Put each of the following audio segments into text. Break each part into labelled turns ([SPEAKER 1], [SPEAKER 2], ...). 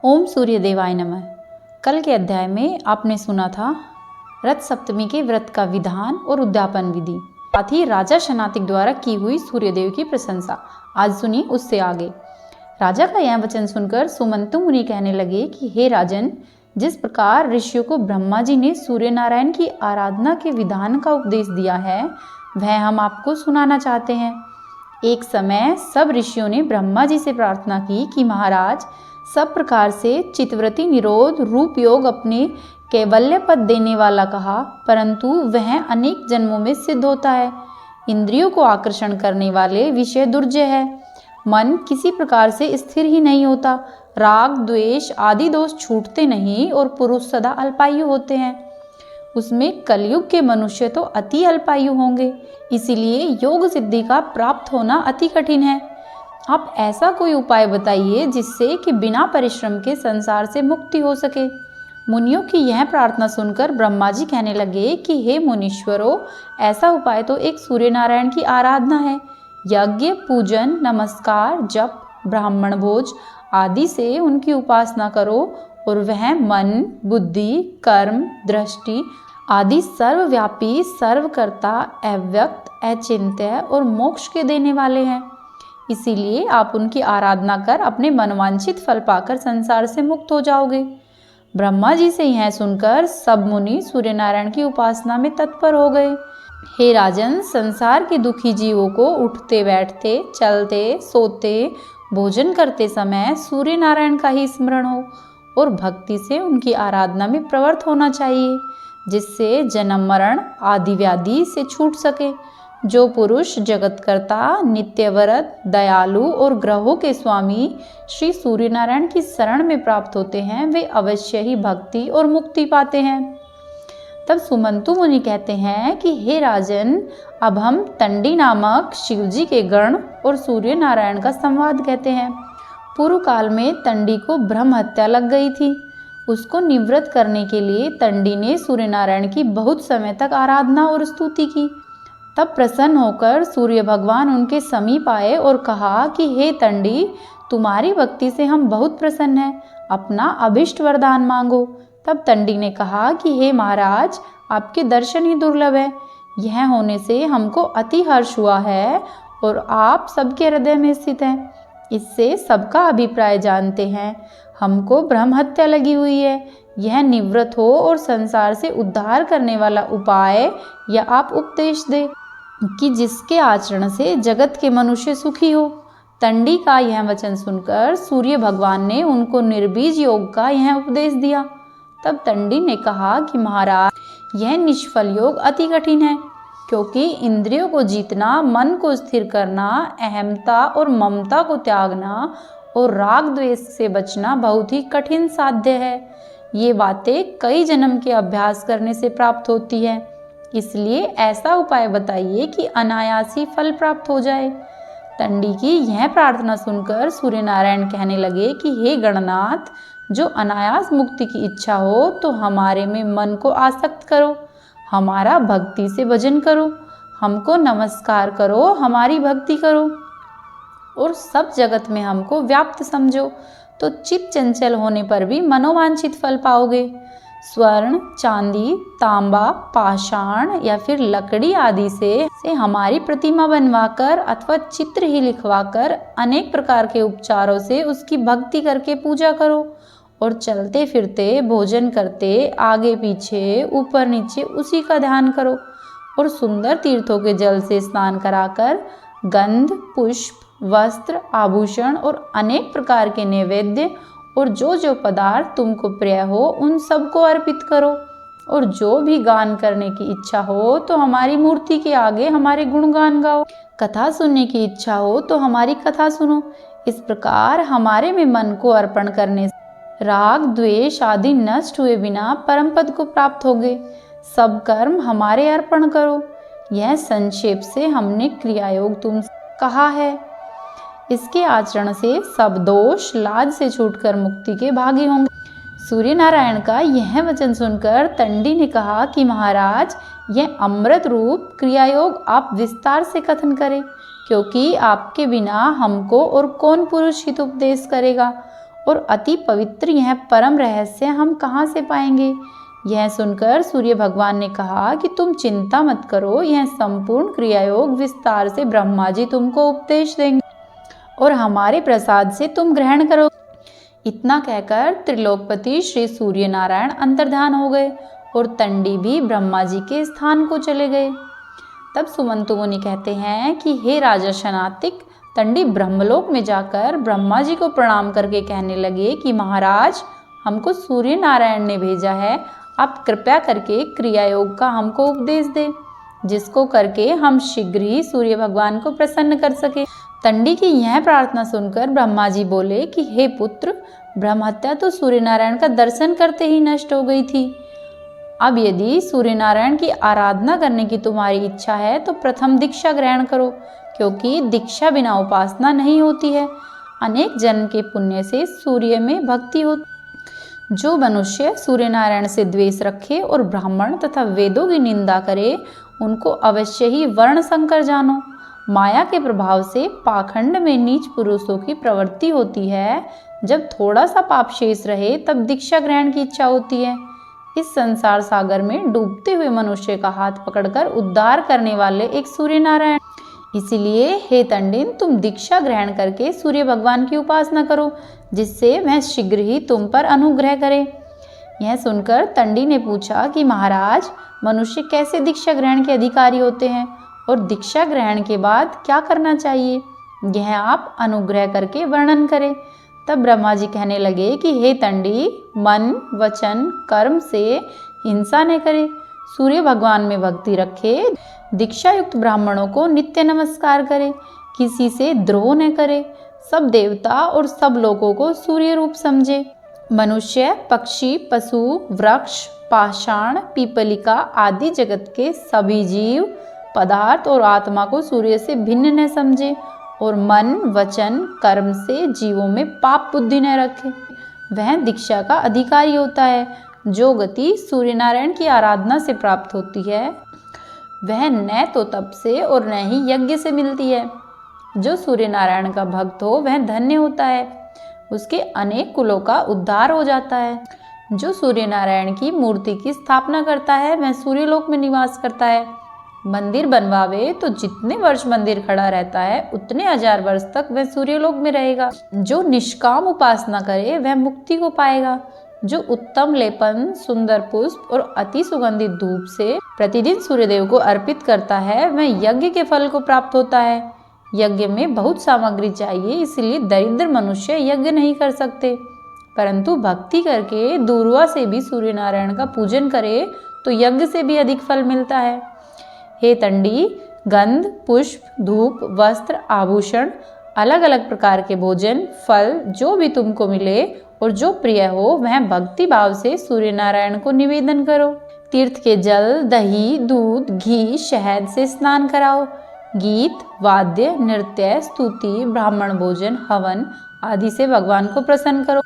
[SPEAKER 1] ओम सूर्य देवाय नमः। कल के अध्याय में आपने सुना था रथ सप्तमी के व्रत का विधान और उद्यापन विधि, साथ ही राजा शनातिक द्वारा की हुई सूर्यदेव की प्रशंसा। आज सुनी उससे आगे। राजा का यह वचन सुनकर सुमंतु मुनि कहने लगे कि हे राजन, जिस प्रकार ऋषियों को ब्रह्मा जी ने सूर्य नारायण की आराधना के विधान का उपदेश दिया है, वह हम आपको सुनाना चाहते हैं। एक समय सब ऋषियों ने ब्रह्मा जी से प्रार्थना की कि महाराज, सब प्रकार से चित्तवृत्ति निरोध रूप योग अपने कैवल्य पद देने वाला कहा, परंतु वह अनेक जन्मों में सिद्ध होता है। इंद्रियों को आकर्षण करने वाले विषय दुर्जय है। मन किसी प्रकार से स्थिर ही नहीं होता। राग द्वेष आदि दोष छूटते नहीं और पुरुष सदा अल्पायु होते हैं। उसमें कलयुग के मनुष्य तो अति अल्पायु होंगे, इसीलिए योग सिद्धि का प्राप्त होना अति कठिन है। आप ऐसा कोई उपाय बताइए जिससे कि बिना परिश्रम के संसार से मुक्ति हो सके। मुनियों की यह प्रार्थना सुनकर ब्रह्मा जी कहने लगे कि हे मुनीश्वरों, ऐसा उपाय तो एक सूर्य नारायण की आराधना है। यज्ञ पूजन नमस्कार जप ब्राह्मण भोज आदि से उनकी उपासना करो और वह मन बुद्धि कर्म दृष्टि आदि सर्वव्यापी सर्वकर्ता अव्यक्त अचिंत्य और मोक्ष के देने वाले हैं। इसीलिए आप उनकी आराधना कर अपने मनवांछित फल पाकर संसार से मुक्त हो जाओगे। ब्रह्मा जी से यह सुनकर सब मुनि सूर्य नारायण की उपासना में तत्पर हो गए। हे राजन, संसार के दुखी जीवों को उठते बैठते चलते सोते भोजन करते समय सूर्य नारायण का ही स्मरण हो और भक्ति से उनकी आराधना में प्रवृत्त होना चाहिए, जिससे जन्म मरण आदि व्याधि से छूट सके। जो पुरुष जगतकर्ता नित्यव्रत दयालु और ग्रहों के स्वामी श्री सूर्य नारायण की शरण में प्राप्त होते हैं, वे अवश्य ही भक्ति और मुक्ति पाते हैं। तब सुमंतु मुनि कहते हैं कि हे राजन, अब हम तंडी नामक शिवजी के गण और सूर्य नारायण का संवाद कहते हैं। पूर्व काल में तंडी को ब्रह्म हत्या लग गई थी। उसको निवृत्त करने के लिए तंडी ने सूर्य नारायण की बहुत समय तक आराधना और स्तुति की। तब प्रसन्न होकर सूर्य भगवान उनके समीप आए और कहा कि हे तंडी, तुम्हारी भक्ति से हम बहुत प्रसन्न हैं, अपना अभिष्ट वरदान मांगो। तब तंडी ने कहा कि हे महाराज, आपके दर्शन ही दुर्लभ है। यह होने से हमको अति हर्ष हुआ है और आप सबके हृदय में स्थित हैं। इससे सबका अभिप्राय जानते हैं। हमको ब्रह्म हत्या लगी हुई है। यह निवृत्त हो और संसार से उद्धार करने वाला उपाय या आप उपदेश दे कि जिसके आचरण से जगत के मनुष्य सुखी हो। तंडी का यह वचन सुनकर सूर्य भगवान ने उनको निर्बीज योग का यह उपदेश दिया। तब तंडी ने कहा कि महाराज, यह निष्फल योग अति कठिन है, क्योंकि इंद्रियों को जीतना, मन को स्थिर करना, अहमता और ममता को त्यागना और राग द्वेष से बचना बहुत ही कठिन साध्य है। ये बातें कई जन्म के अभ्यास करने से प्राप्त होती है। इसलिए ऐसा उपाय बताइए कि अनायास ही फल प्राप्त हो जाए। तंडी की यह प्रार्थना सुनकर सूर्य नारायण कहने लगे कि हे गणनाथ, जो अनायास मुक्ति की इच्छा हो तो हमारे में मन को आसक्त करो, हमारा भक्ति से भजन करो, हमको नमस्कार करो, हमारी भक्ति करो और सब जगत में हमको व्याप्त समझो, तो चित्त चंचल होने पर भी मनोवांछित फल पाओगे। स्वर्ण चांदी तांबा पाषाण या फिर लकड़ी आदि से हमारी प्रतिमा बनवाकर अथवा चित्र ही लिखवाकर अनेक प्रकार के उपचारों से उसकी भक्ति करके पूजा करो और चलते फिरते भोजन करते आगे पीछे ऊपर नीचे उसी का ध्यान करो और सुंदर तीर्थों के जल से स्नान कराकर गंध पुष्प वस्त्र आभूषण और अनेक प्रकार के नैवेद्य और जो जो पदार्थ तुमको प्रिय हो उन सबको अर्पित करो और जो भी गान करने की इच्छा हो तो हमारी मूर्ति के आगे हमारे गुणगान गाओ। कथा सुनने की इच्छा हो तो हमारी कथा सुनो। इस प्रकार हमारे में मन को अर्पण करने से राग द्वेष आदि नष्ट हुए बिना परम पद को प्राप्त होगे। सब कर्म हमारे अर्पण करो। यह संक्षेप से हमने क्रियायोग तुम कहा है। इसके आचरण से सब दोष लाज से छूटकर मुक्ति के भागी होंगे। सूर्य नारायण का यह वचन सुनकर तंडी ने कहा कि महाराज, यह अमृत रूप क्रियायोग आप विस्तार से कथन करें, क्योंकि आपके बिना हमको और कौन पुरुष हित उपदेश करेगा और अति पवित्र यह परम रहस्य हम कहाँ से पाएंगे? यह सुनकर सूर्य भगवान ने कहा कि तुम चिंता मत करो, यह संपूर्ण क्रियायोग विस्तार से ब्रह्मा जी तुमको उपदेश देंगे और हमारे प्रसाद से तुम ग्रहण करो। इतना कहकर त्रिलोकपति श्री सूर्य नारायण अंतर्ध्यान हो गए और तंडी भी ब्रह्मा जी के स्थान को चले गए। तब सुमंतु मुनि कहते हैं कि हे राजा सनातिक, तंडी ब्रह्मलोक में जाकर ब्रह्मा जी को प्रणाम करके कहने लगे कि महाराज, हमको सूर्य नारायण ने भेजा है, आप कृपया करके क्रियायोग का हमको उपदेश दें, जिसको करके हम शीघ्र ही सूर्य भगवान को प्रसन्न कर सके। तंडी की यह प्रार्थना सुनकर ब्रह्मा जी बोले कि हे पुत्र, ब्रह्महत्या तो सूर्य नारायण का दर्शन करते ही नष्ट हो गई थी। अब यदि सूर्य नारायण की आराधना करने की तुम्हारी इच्छा है तो प्रथम दीक्षा ग्रहण करो, क्योंकि दीक्षा बिना उपासना नहीं होती है। अनेक जन्म के पुण्य से सूर्य में भक्ति हो। जो मनुष्य सूर्य नारायण से द्वेष रखे और ब्राह्मण तथा वेदों की निंदा करे, उनको अवश्य ही वर्ण संकर जानो। माया के प्रभाव से पाखंड में नीच पुरुषों की प्रवृत्ति होती है। जब थोड़ा सा पाप शेष रहे तब दीक्षा ग्रहण की इच्छा होती है। इस संसार सागर में डूबते हुए मनुष्य का हाथ पकड़कर उद्धार करने वाले एक सूर्य नारायण। इसीलिए हे तंडिन, तुम दीक्षा ग्रहण करके सूर्य भगवान की उपासना करो, जिससे वह शीघ्र ही तुम पर अनुग्रह करे। यह सुनकर तंडी ने पूछा कि महाराज, मनुष्य कैसे दीक्षा ग्रहण के अधिकारी होते हैं और दीक्षा ग्रहण के बाद क्या करना चाहिए, यह आप अनुग्रह करके वर्णन करें। तब ब्रह्मा जी कहने लगे कि हे तंडी, मन, वचन, कर्म से हिंसा न करे, सूर्य भगवान में भक्ति रखे, दीक्षा युक्त ब्राह्मणों को नित्य नमस्कार करे, किसी से द्रोह न करे, सब देवता और सब लोगों को सूर्य रूप समझे। मनुष्य, पक्षी, पशु, वृक्ष, पाषाण, पीपलिका आदि जगत के सभी जीव, पदार्थ और आत्मा को सूर्य से भिन्न न समझे और मन, वचन, कर्म से जीवों में पाप बुद्धि न रखे। वह दीक्षा का अधिकारी होता है। जो गति सूर्य नारायण की आराधना से प्राप्त होती है, वह न तो तप से और न ही यज्ञ से मिलती है। जो सूर्य नारायण का भक्त हो वह धन्य होता है, उसके अनेक कुलों का उद्धार हो जाता है। जो सूर्य नारायण की मूर्ति की स्थापना करता है वह सूर्यलोक में निवास करता है। मंदिर बनवावे तो जितने वर्ष मंदिर खड़ा रहता है उतने हजार वर्ष तक वह सूर्यलोक में रहेगा। जो निष्काम उपासना करे वह मुक्ति को पाएगा। जो उत्तम लेपन, सुंदर पुष्प और अति सुगंधित धूप से प्रतिदिन सूर्यदेव को अर्पित करता है वह यज्ञ के फल को प्राप्त होता है। यज्ञ में बहुत सामग्री चाहिए, इसलिए दरिद्र मनुष्य यज्ञ नहीं कर सकते, परंतु भक्ति करके दूर्वा से भी सूर्य नारायण का पूजन करे तो यज्ञ से भी अधिक फल मिलता है। हे तंडी, गंध, पुष्प, धूप, वस्त्र, आभूषण, अलग अलग प्रकार के भोजन, फल जो भी तुमको मिले और जो प्रिय हो वह भक्ति भाव से सूर्य नारायण को निवेदन करो। तीर्थ के जल, दही, दूध, घी, शहद से स्नान कराओ। गीत, वाद्य, नृत्य, स्तुति, ब्राह्मण भोजन, हवन आदि से भगवान को प्रसन्न करो,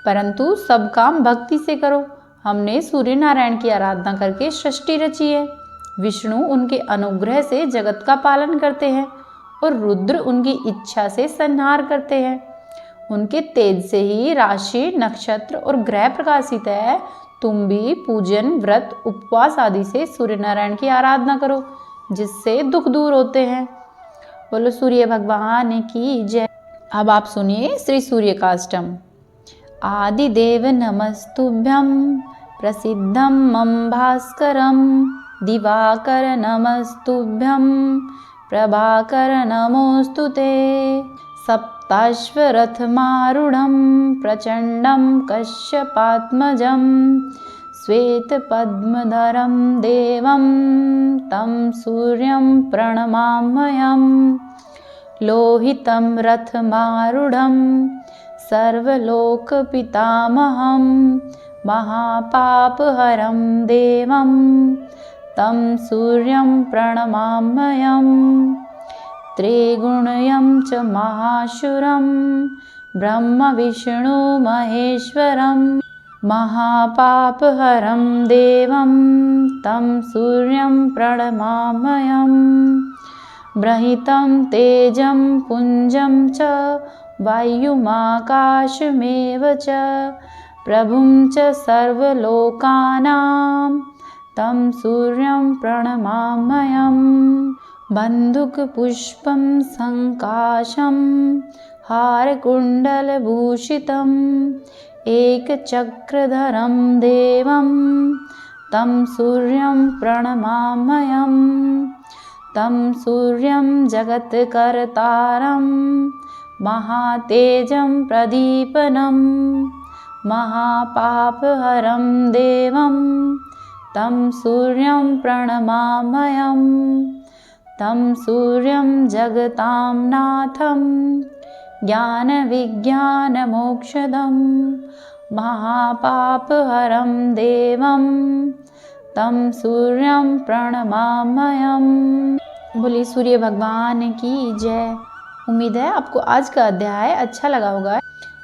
[SPEAKER 1] परंतु सब काम भक्ति से करो। हमने सूर्य नारायण की आराधना करके सृष्टि रची है। विष्णु उनके अनुग्रह से जगत का पालन करते हैं और रुद्र उनकी इच्छा से संहार करते हैं। उनके तेज से ही राशि, नक्षत्र और ग्रह प्रकाशित है। तुम भी पूजन, व्रत, उपवास आदि से सूर्य नारायण की आराधना करो, जिससे दुख दूर होते हैं। बोलो सूर्य भगवान की जय। अब आप सुनिए श्री सूर्य काष्टम। आदिदेव नमस्तुभ्यं प्रसिद्धं मम भास्करं, दिवाकर नमस्तुभ्यं प्रभाकर नमोस्तुते। सप्ताश्वरथमारूढं प्रचण्डं कश्यपात्मजं, श्वेतपद्मधरं देवं तं सूर्यं प्रणमाम्यहम्। लोहितं रथमारूढं सर्वलोकपितामहं, महापापहरं देवं तं सूर्यं प्रणमाम्यहम्। त्रिगुणयं च महाशूरं ब्रह्मविष्णु महेश्वरं, महापापहरं देवं तं सूर्यं प्रणमाम्यहम्। बृहितं तेजं पुञ्जं च वायुमाकाशमेव च प्रभुं च सर्वलोकानां तं सूर्यं प्रणमाम्यहं। बन्धुकपुष्पं सङ्काशं हारकुण्डलभूषितम् एकचक्रधरं देवं तं सूर्यं प्रणमाम्यहं। तं सूर्यं जगत्कर्तारं महातेजं प्रदीपनं महापापहरं देवं तं सूर्यं प्रणमाम्यहं। तं सूर्यं जगतां नाथं ज्ञानविज्ञानमोक्षदं महापापहरं देवं तं सूर्यं प्रणमाम्यहं। बोलिए सूर्य भगवान की जय। उम्मीद है आपको आज का अध्याय अच्छा लगा होगा।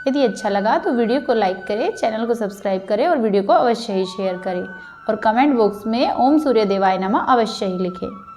[SPEAKER 1] यदि अच्छा लगा तो वीडियो को लाइक करें, चैनल को सब्सक्राइब करें और वीडियो को अवश्य ही शेयर करें और कमेंट बॉक्स में ओम सूर्य देवाय नमः अवश्य ही लिखें।